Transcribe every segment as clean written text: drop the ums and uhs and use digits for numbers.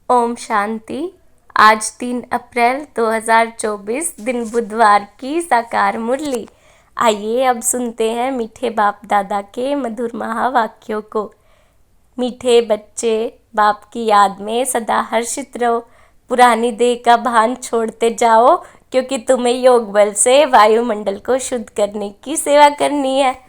ओम शांति। आज 3 अप्रैल 2024 दिन बुधवार की साकार मुरली। आइए अब सुनते हैं मीठे बाप दादा के मधुर महावाक्यों को। मीठे बच्चे, बाप की याद में सदा हर्षित रहो। पुरानी देह का भान छोड़ते जाओ, क्योंकि तुम्हें योग बल से वायुमंडल को शुद्ध करने की सेवा करनी है।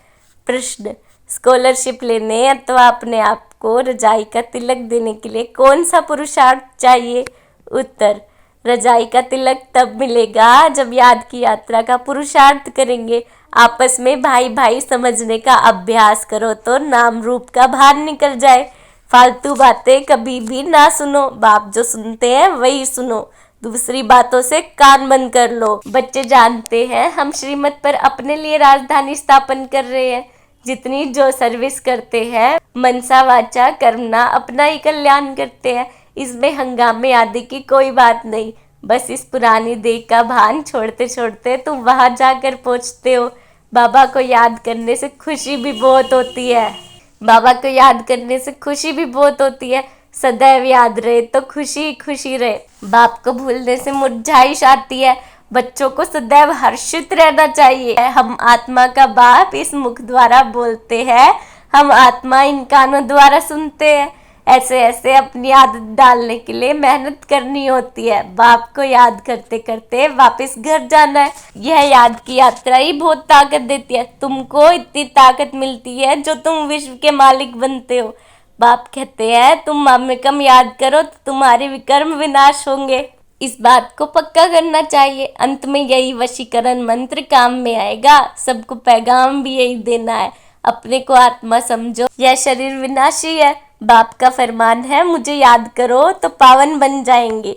प्रश्न: स्कॉलरशिप लेने अथवा अपने आप को रजाई का तिलक देने के लिए कौन सा पुरुषार्थ चाहिए? उत्तर: रजाई का तिलक तब मिलेगा जब याद की यात्रा का पुरुषार्थ करेंगे। आपस में भाई भाई समझने का अभ्यास करो तो नाम रूप का भान निकल जाए। फालतू बातें कभी भी ना सुनो। बाप जो सुनते हैं वही सुनो। दूसरी बातों से कान बंद कर लो। बच्चे जानते हैं हम श्रीमत पर अपने लिए राजधानी स्थापन कर रहे हैं। जितनी जो सर्विस करते हैं मनसा वाचा कर्मणा अपना ही कल्याण करते हैं। इसमें हंगामे आदि की कोई बात नहीं। बस इस पुरानी देह का भान छोड़ते छोड़ते तुम वहां जाकर पहुंचते हो। बाबा को याद करने से खुशी भी बहुत होती है। बाबा को याद करने से खुशी भी बहुत होती है। सदैव याद रहे तो खुशी खुशी रहे। बाप को भूलने से मुरझाइश आती है। बच्चों को सदैव हर्षित रहना चाहिए। हम आत्मा का बाप इस मुख द्वारा बोलते हैं, हम आत्मा इन कानों द्वारा सुनते हैं। ऐसे ऐसे अपनी आदत डालने के लिए मेहनत करनी होती है। बाप को याद करते करते वापस घर जाना है। यह याद की यात्रा ही बहुत ताकत देती है। तुमको इतनी ताकत मिलती है जो तुम विश्व के मालिक बनते हो। बाप कहते हैं तुम माँ में कम याद करो तो तुम्हारे विकर्म विनाश होंगे। इस बात को पक्का करना चाहिए। अंत में यही वशीकरण मंत्र काम में आएगा। सबको पैगाम भी यही देना है, अपने को आत्मा समझो, यह शरीर विनाशी है। बाप का फरमान है मुझे याद करो तो पावन बन जाएंगे।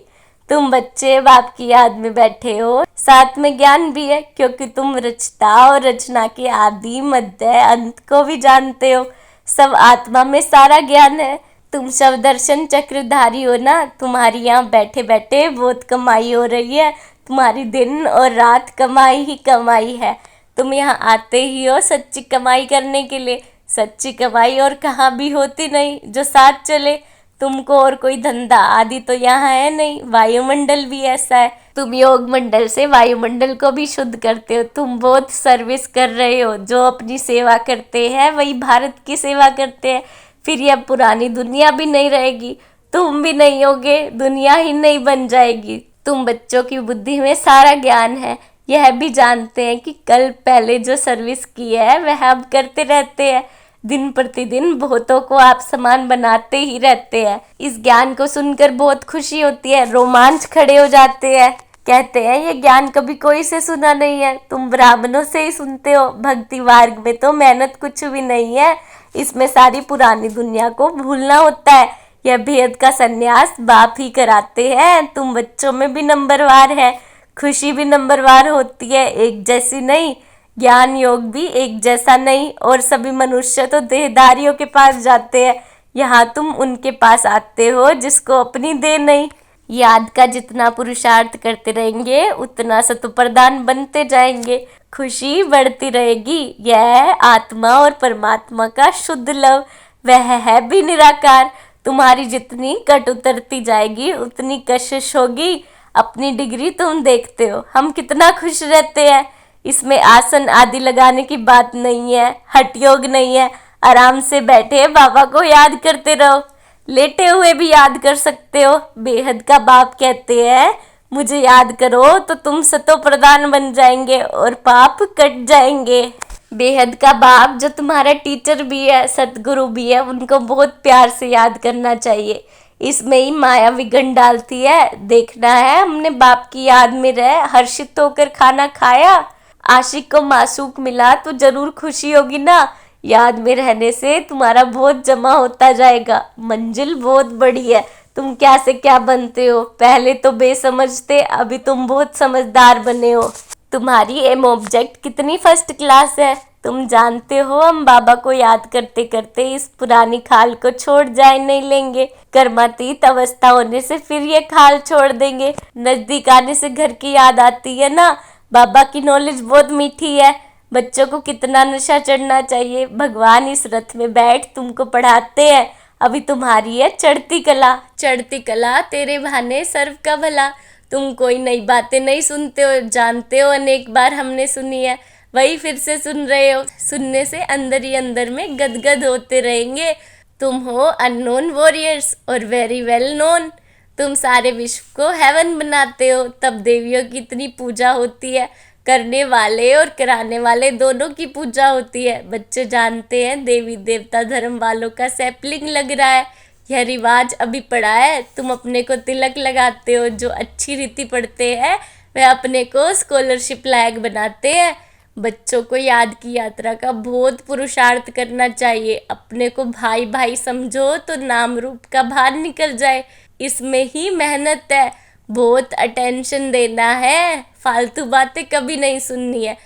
तुम बच्चे बाप की याद में बैठे हो, साथ में ज्ञान भी है, क्योंकि तुम रचता और रचना के आदि मध्य अंत को भी जानते हो। सब आत्मा में सारा ज्ञान है। तुम सब दर्शन चक्रधारी हो ना। तुम्हारी यहाँ बैठे बैठे बहुत कमाई हो रही है। तुम्हारी दिन और रात कमाई ही कमाई है। तुम यहाँ आते ही हो सच्ची कमाई करने के लिए। सच्ची कमाई और कहाँ भी होती नहीं जो साथ चले। तुमको और कोई धंधा आदि तो यहाँ है नहीं। वायुमंडल भी ऐसा है। तुम योग मंडल से वायुमंडल को भी शुद्ध करते हो। तुम बहुत सर्विस कर रहे हो। जो अपनी सेवा करते हैं वही भारत की सेवा करते हैं। फिर यह पुरानी दुनिया भी नहीं रहेगी, तुम भी नहीं होगे, दुनिया ही नहीं बन जाएगी। तुम बच्चों की बुद्धि में सारा ज्ञान है। यह भी जानते हैं कि कल पहले जो सर्विस की है वह अब करते रहते हैं। दिन प्रतिदिन बहुतों को आप समान बनाते ही रहते हैं। इस ज्ञान को सुनकर बहुत खुशी होती है। रोमांच खड़े हो जाते हैं। कहते हैं ये ज्ञान कभी कोई से सुना नहीं है। तुम ब्राह्मणों से ही सुनते हो। भक्ति मार्ग में तो मेहनत कुछ भी नहीं है। इसमें सारी पुरानी दुनिया को भूलना होता है। यह भेद का संन्यास बाप ही कराते हैं। तुम बच्चों में भी नंबरवार है। खुशी भी नंबरवार होती है, एक जैसी नहीं। ज्ञान योग भी एक जैसा नहीं। और सभी मनुष्य तो देहधारियों के पास जाते हैं। यहाँ तुम उनके पास आते हो जिसको अपनी देह नहीं। याद का जितना पुरुषार्थ करते रहेंगे उतना सत्व प्रदान बनते जाएंगे। खुशी बढ़ती रहेगी। यह आत्मा और परमात्मा का शुद्ध लव, वह है भी निराकार। तुम्हारी जितनी कट उतरती जाएगी उतनी कशिश होगी। अपनी डिग्री तुम देखते हो, हम कितना खुश रहते हैं। इसमें आसन आदि लगाने की बात नहीं है, हठ योग नहीं है। आराम से बैठे बाबा को याद करते रहो। लेटे हुए भी याद कर सकते हो। बेहद का बाप कहते हैं मुझे याद करो तो तुम सतो प्रधान बन जाएंगे और पाप कट जाएंगे। बेहद का बाप जो तुम्हारा टीचर भी है, सतगुरु भी है, उनको बहुत प्यार से याद करना चाहिए। इसमें ही माया विघन डालती है। देखना है हमने बाप की याद में रह हर्षित होकर खाना खाया। आशिक को मासूक मिला तो जरूर खुशी होगी ना। याद में रहने से तुम्हारा बहुत जमा होता जाएगा। मंजिल बहुत बड़ी है। तुम क्या से क्या बनते हो। पहले तो बेसमझ थे, अभी तुम बहुत समझदार बने हो। तुम्हारी एम ऑब्जेक्ट कितनी फर्स्ट क्लास है। तुम जानते हो हम बाबा को याद करते करते इस पुरानी खाल को छोड़ जाए नहीं लेंगे। कर्मातीत अवस्था होने से फिर ये खाल छोड़ देंगे। नजदीक आने से घर की याद आती है ना। बाबा की नॉलेज बहुत मीठी है। बच्चों को कितना नशा चढ़ना चाहिए। भगवान इस रथ में बैठ तुमको पढ़ाते हैं। अभी तुम्हारी है चढ़ती कला। चढ़ती कला तेरे बहाने सर्व का भला। तुम कोई नई बातें नहीं सुनते हो, जानते हो अनेक बार हमने सुनी है, वही फिर से सुन रहे हो। सुनने से अंदर ही अंदर में गदगद होते रहेंगे। तुम हो अननोन वॉरियर्स और वेरी वेल नोन। तुम सारे विश्व को हेवन बनाते हो, तब देवियों की इतनी पूजा होती है। करने वाले और कराने वाले दोनों की पूजा होती है। बच्चे जानते हैं देवी देवता धर्म वालों का सैपलिंग लग रहा है। यह रिवाज अभी पड़ा है। तुम अपने को तिलक लगाते हो, जो अच्छी रीति पढ़ते हैं वह अपने को स्कॉलरशिप लायक बनाते हैं। बच्चों को याद की यात्रा का बहुत पुरुषार्थ करना चाहिए। अपने को भाई भाई समझो तो नाम रूप का भार निकल जाए, इसमें ही मेहनत है। बहुत अटेंशन देना है, फालतू बातें कभी नहीं सुननी है।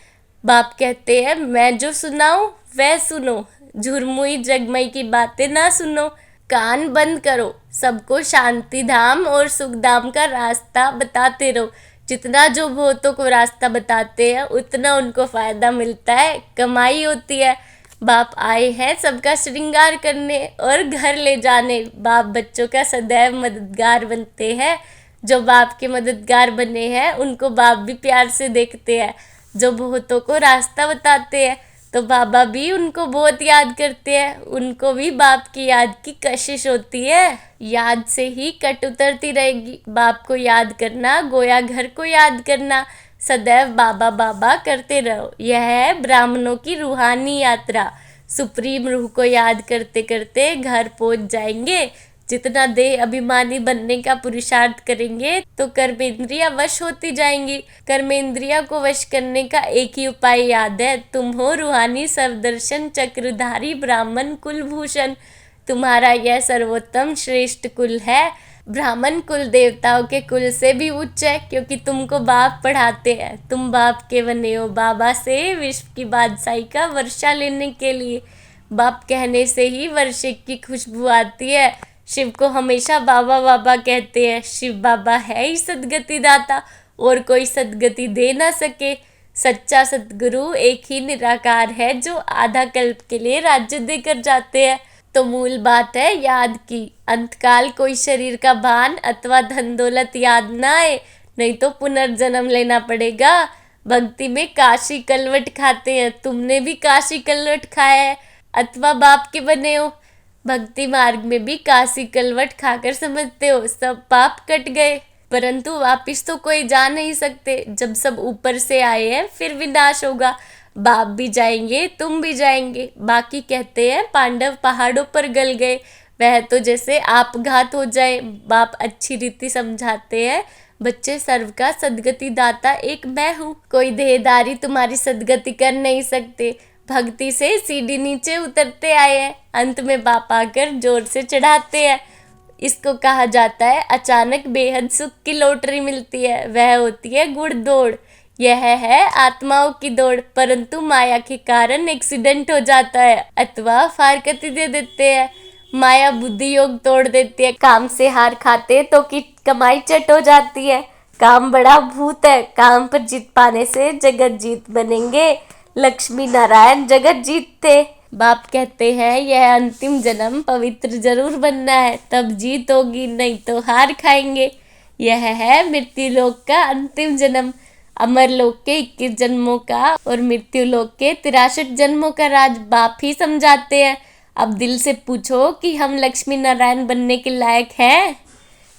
बाप कहते हैं मैं जो सुनाऊं वह सुनो, झुरमुई जगमई की बातें ना सुनो। कान बंद करो, सबको शांति धाम और सुख धाम का रास्ता बताते रहो। जितना जो भूतों को रास्ता बताते हैं उतना उनको फायदा मिलता है, कमाई होती है। बाप आए हैं सबका श्रृंगार करने और घर ले जाने। बाप बच्चों का सदैव मददगार बनते हैं। जो बाप के मददगार बने हैं उनको बाप भी प्यार से देखते हैं। जो बहुतों को रास्ता बताते हैं तो बाबा भी उनको बहुत याद करते हैं। उनको भी बाप की याद की कशिश होती है। याद से ही कट उतरती रहेगी। बाप को याद करना गोया घर को याद करना। सदैव बाबा बाबा करते रहो। यह है ब्राह्मणों की रूहानी यात्रा। सुप्रीम रूह को याद करते करते घर पहुंच जाएंगे। जितना देह अभिमानी बनने का पुरुषार्थ करेंगे तो कर्मेंद्रियां वश होती जाएंगी। कर्मेंद्रिया को वश करने का एक ही उपाय याद है, तुम हो रूहानी सर्वदर्शन चक्रधारी ब्राह्मण कुलभूषण। तुम्हारा यह सर्वोत्तम श्रेष्ठ कुल है। ब्राह्मण कुल देवताओं के कुल से भी उच्च है, क्योंकि तुमको बाप पढ़ाते हैं। तुम बाप के बने हो बाबा से विश्व की बादशाही का वर्षा लेने के लिए। बाप कहने से ही वर्षे की खुशबू आती है। शिव को हमेशा बाबा बाबा कहते हैं। शिव बाबा है ही सदगति दाता, और कोई सदगति दे ना सके। सच्चा सदगुरु एक ही निराकार है, जो आधा कल्प के लिए राज्य देकर जाते हैं। तो मूल बात है याद की। अंतकाल कोई शरीर का भान अथवा धन दौलत याद ना आए, नहीं तो पुनर्जन्म लेना पड़ेगा। भक्ति में काशी कलवट खाते हैं। तुमने भी काशी कलवट खाया है अथवा बाप के बने हो। भक्ति मार्ग में भी काशी कलवट खाकर समझते हो सब पाप कट गए, परंतु वापिस तो कोई जा नहीं सकते। जब सब ऊपर से आए हैं फिर विनाश होगा। बाप भी जाएंगे, तुम भी जाएंगे। बाकी कहते हैं पांडव पहाड़ों पर गल गए, वह तो जैसे आपघात हो जाए। बाप अच्छी रीति समझाते हैं, बच्चे सर्व का सदगति दाता एक मैं हूँ। कोई देहदारी तुम्हारी सदगति कर नहीं सकते। भक्ति से सीढ़ी नीचे उतरते आए हैं, अंत में बाप आकर जोर से चढ़ाते हैं। इसको कहा जाता है अचानक बेहद सुख की लॉटरी मिलती है, वह होती है गुड़ दौड़। यह है आत्माओं की दौड़, परंतु माया के कारण एक्सीडेंट हो जाता है अथवा फारकती दे देते हैं। माया बुद्धि योग तोड़ देती है। काम से हार खाते तो की कमाई चट हो जाती है। काम बड़ा भूत है, काम पर जीत पाने से जगत जीत बनेंगे। लक्ष्मी नारायण जगत जीतते। बाप कहते हैं यह अंतिम जन्म पवित्र जरूर बनना है, तब जीत होगी, नहीं तो हार खाएंगे। यह है मृत्यु लोक का अंतिम जन्म। अमर लोक के 21 जन्मों का और मृत्यु लोक के 63 जन्मों का राज बाप ही समझाते हैं। अब दिल से पूछो कि हम लक्ष्मी नारायण बनने के लायक हैं।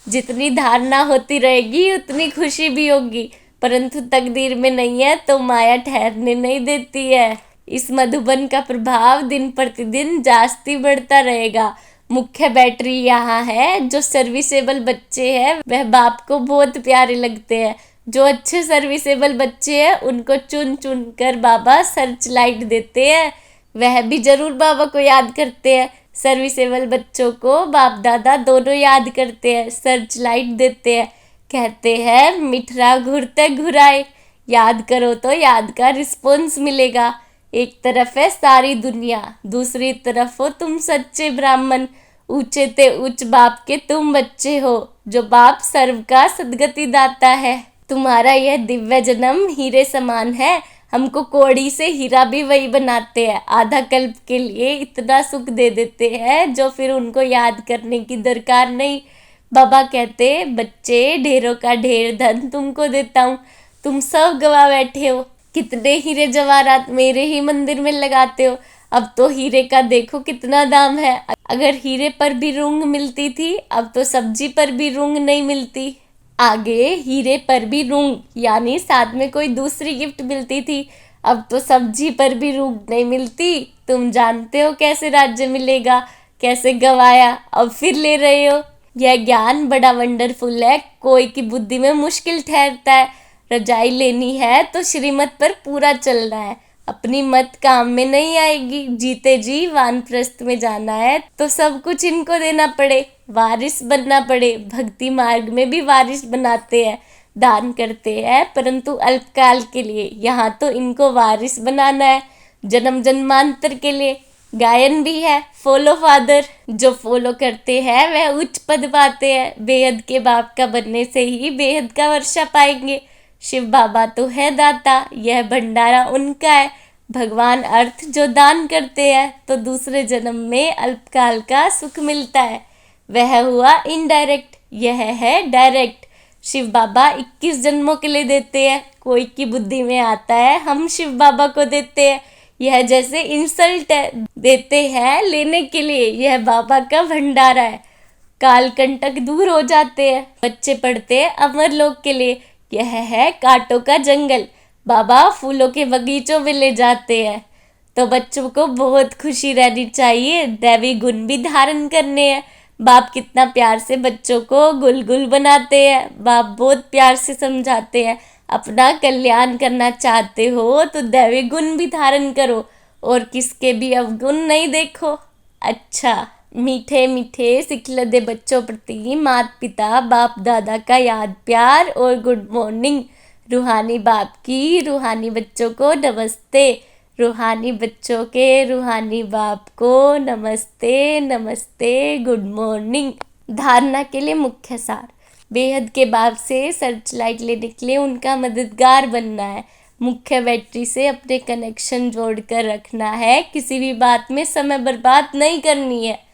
जितनी धारणा होती रहेगी उतनी खुशी भी होगी, परंतु तकदीर में नहीं है तो माया ठहरने नहीं देती है। इस मधुबन का प्रभाव दिन प्रतिदिन जास्ती बढ़ता रहेगा। मुख्य बैटरी यहाँ है। जो सर्विसेबल बच्चे हैं वह बाप को बहुत प्यारे लगते हैं। जो अच्छे सर्विसेबल बच्चे हैं उनको चुन चुन कर बाबा सर्च लाइट देते हैं। वह भी जरूर बाबा को याद करते हैं। सर्विसेबल बच्चों को बाप दादा दोनों याद करते हैं, सर्च लाइट देते हैं। कहते हैं मिठरा घुरते घुराए। याद करो तो याद का रिस्पॉन्स मिलेगा। एक तरफ है सारी दुनिया, दूसरी तरफ हो तुम सच्चे ब्राह्मण। ऊंचे ते उच्च बाप के तुम बच्चे हो, जो बाप सर्व का सदगति दाता है। तुम्हारा यह दिव्य जन्म हीरे समान है। हमको कौड़ी से हीरा भी वही बनाते हैं, आधा कल्प के लिए इतना सुख दे देते हैं जो फिर उनको याद करने की दरकार नहीं। बाबा कहते, बच्चे ढेरों का ढेर धन तुमको देता हूँ, तुम सब गवा बैठे हो, कितने हीरे जवाहरात मेरे ही मंदिर में लगाते हो। अब तो हीरे का देखो कितना दाम है। अगर हीरे पर भी रूंग मिलती थी, अब तो सब्जी पर भी रूंग नहीं मिलती। आगे हीरे पर भी रूंग यानी साथ में कोई दूसरी गिफ्ट मिलती थी, अब तो सब्जी पर भी रूंग नहीं मिलती। तुम जानते हो कैसे राज्य मिलेगा, कैसे गवाया, अब फिर ले रहे हो। यह ज्ञान बड़ा वंडरफुल है, कोई की बुद्धि में मुश्किल ठहरता है। रजाई लेनी है तो श्रीमत पर पूरा चलना है, अपनी मत काम में नहीं आएगी। जीते जी वानप्रस्थ में जाना है तो सब कुछ इनको देना पड़े, वारिस बनना पड़े। भक्ति मार्ग में भी वारिस बनाते हैं, दान करते हैं, परंतु अल्पकाल के लिए। यहाँ तो इनको वारिस बनाना है, जन्म जन्मांतर के लिए। गायन भी है, फॉलो फादर। जो फॉलो करते हैं वह उच्च पद पाते हैं। बेहद के बाप का बनने से ही बेहद का वर्षा पाएंगे। शिव बाबा तो है दाता, यह भंडारा उनका है। भगवान अर्थ जो दान करते हैं तो दूसरे जन्म में अल्पकाल का सुख मिलता है, वह हुआ इनडायरेक्ट। यह है डायरेक्ट। शिव बाबा 21 जन्मों के लिए देते हैं। कोई की बुद्धि में आता है हम शिव बाबा को देते हैं, यह जैसे इंसल्ट है। देते हैं लेने के लिए, यह बाबा का भंडारा है। काल कंटक दूर हो जाते हैं, बच्चे पढ़ते हैं अमरलोक के लिए। यह है कांटों का जंगल, बाबा फूलों के बगीचों में ले जाते हैं। तो बच्चों को बहुत खुशी रहनी चाहिए, दैवी गुण भी धारण करने हैं। बाप कितना प्यार से बच्चों को गुलगुल बनाते हैं, बाप बहुत प्यार से समझाते हैं। अपना कल्याण करना चाहते हो तो दैवी गुण भी धारण करो और किसके भी अवगुण नहीं देखो। अच्छा, मीठे मीठे सिखलदे बच्चों प्रति माता पिता बाप दादा का याद प्यार और गुड मॉर्निंग। रूहानी बाप की रूहानी बच्चों को नमस्ते, रूहानी बच्चों के रूहानी बाप को नमस्ते नमस्ते, गुड मॉर्निंग। धारणा के लिए मुख्य सार, बेहद के बाप से सर्च लाइट लेने के लिए उनका मददगार बनना है। मुख्य बैटरी से अपने कनेक्शन जोड़कर रखना है, किसी भी बात में समय बर्बाद नहीं करनी है।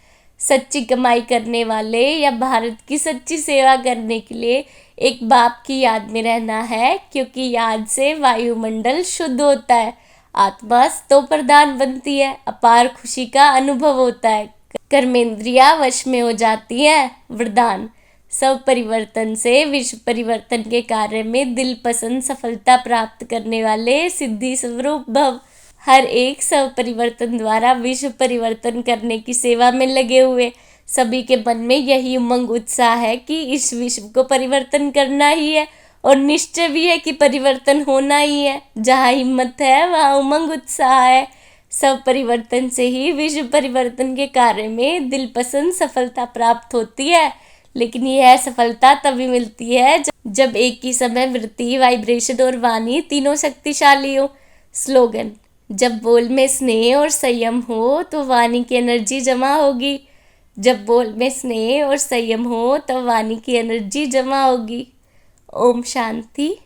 सच्ची कमाई करने वाले या भारत की सच्ची सेवा करने के लिए एक बाप की याद में रहना है, क्योंकि याद से वायुमंडल शुद्ध होता है, आत्मा स्तो प्रधान बनती है, अपार खुशी का अनुभव होता है, कर्मेंद्रियां वश में हो जाती हैं। वरदान, सब परिवर्तन से विश्व परिवर्तन के कार्य में दिल पसंद सफलता प्राप्त करने वाले सिद्धि स्वरूप भव। हर एक सब परिवर्तन द्वारा विश्व परिवर्तन करने की सेवा में लगे हुए सभी के मन में यही उमंग उत्साह है कि इस विश्व को परिवर्तन करना ही है, और निश्चय भी है कि परिवर्तन होना ही है। जहाँ हिम्मत है वहाँ उमंग उत्साह है। सब परिवर्तन से ही विश्व परिवर्तन के कार्य में दिल पसंद सफलता प्राप्त होती है, लेकिन यह सफलता तभी मिलती है जब एक ही समय वृत्ति, वाइब्रेशन और वाणी तीनों शक्तिशाली हो। स्लोगन, जब बोल में स्नेह और संयम हो तो वाणी की एनर्जी जमा होगी। जब बोल में स्नेह और संयम हो तो वाणी की एनर्जी जमा होगी। ओम शांति।